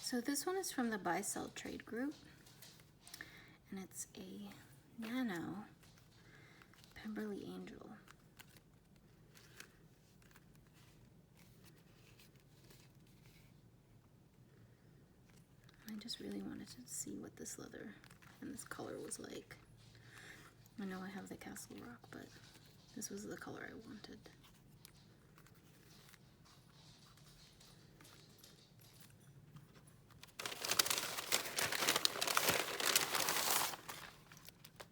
So this one is from the Buy Sell Trade Group, and it's a Nano Pemberley Angel. I just really wanted to see what this leather and this color was like. I know I have the Castle Rock, but this was the color I wanted.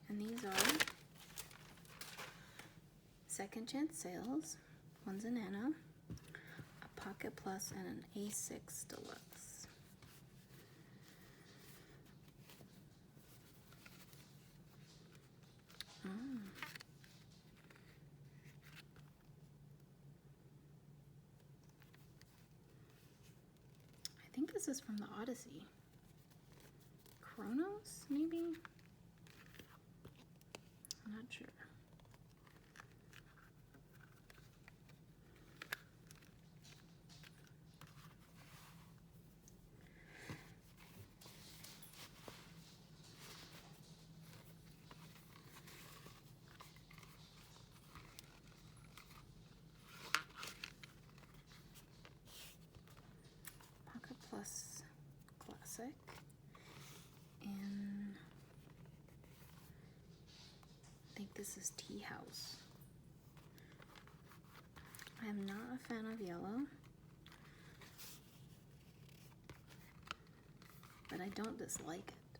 And these are Second Chance Sales. One's a Nano, a Pocket Plus, and an A6 Deluxe. I think this is from the Odyssey. Chronos, maybe? I'm not sure. Pocket Plus Classic. And I think this is Tea House. I am not a fan of yellow, but I don't dislike it.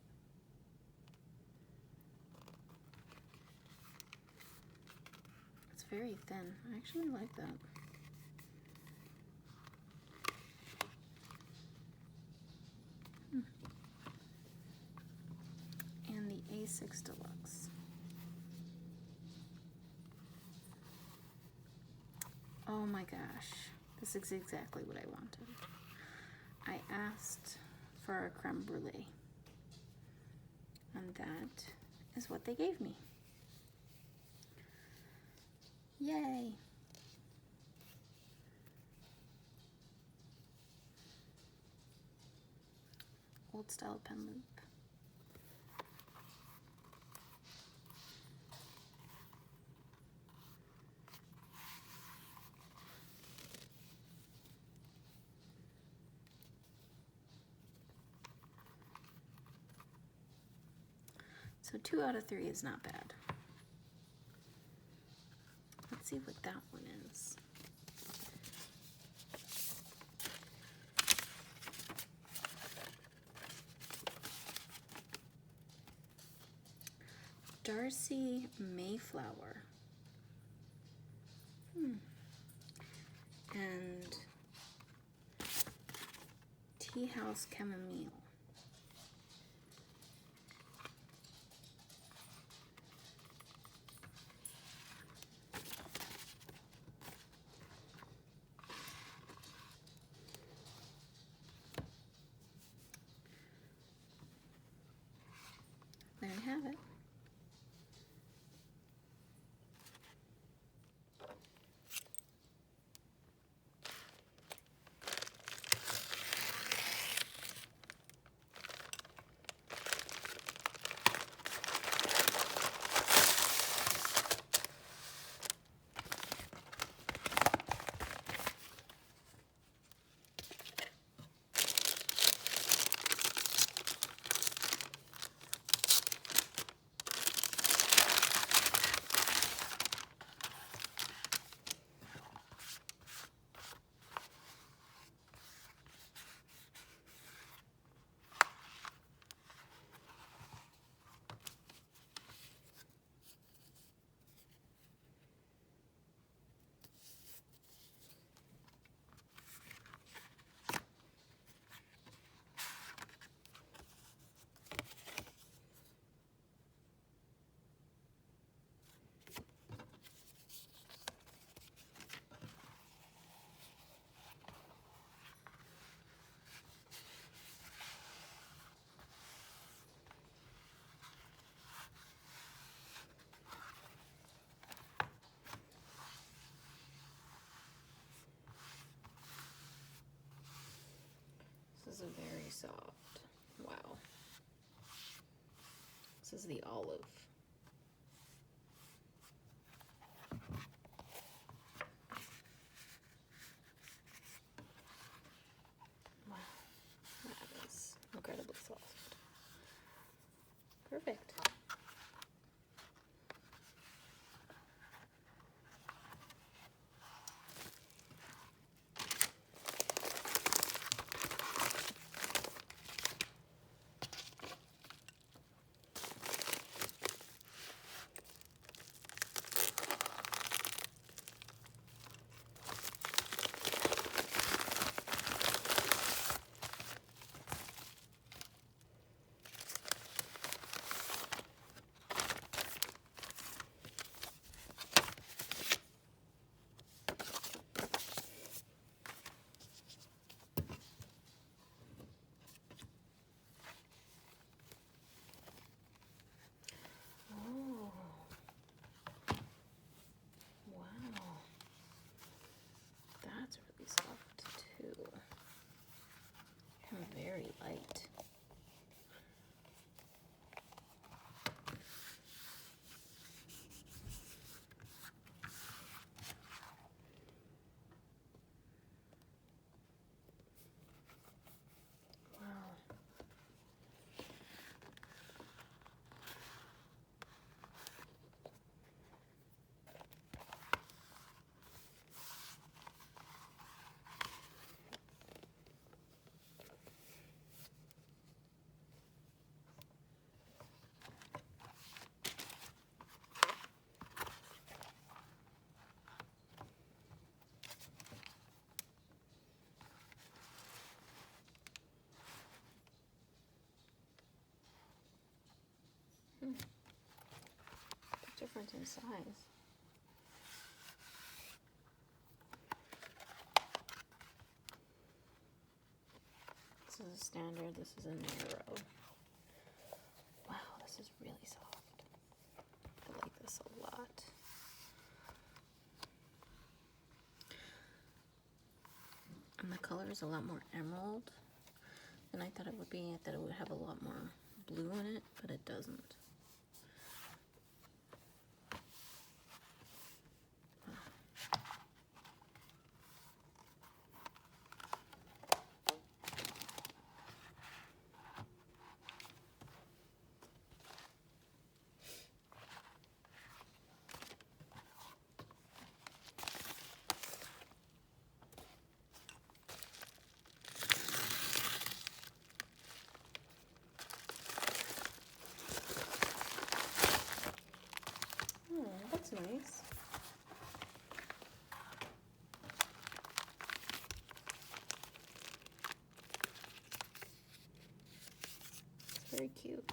It's very thin. I actually like that. And the A6 Deluxe. Oh my gosh, this is exactly what I wanted. I asked for a creme brulee, and that is what they gave me. Yay! Old style pen loop. So 2 out of 3 is not bad. Let's see what that one is. Darcy Mayflower. And Tea House Chamomile. There you have it. soft. Wow. This is the olive. Wow, that is incredibly soft. Perfect. Oh, wow. That's really soft too. And very light. Wow. Different in size. This is a standard, this is a narrow. Wow, this is really soft. I like this a lot. And the color is a lot more emerald than I thought it would be. I thought it would have a lot more blue in it, but it doesn't. That's nice. It's very cute.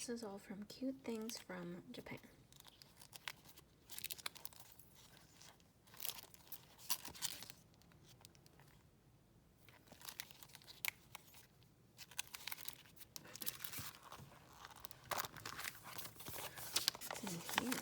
This is all from Cute Things from Japan. What's in here?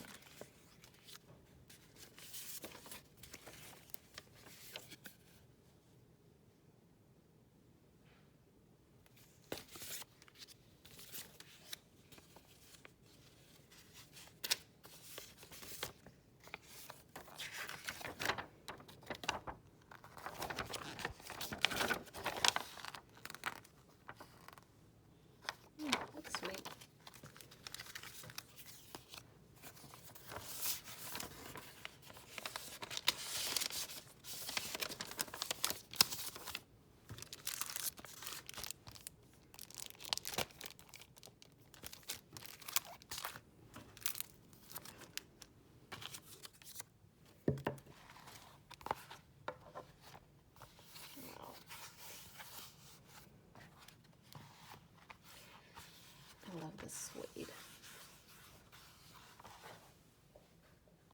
suede.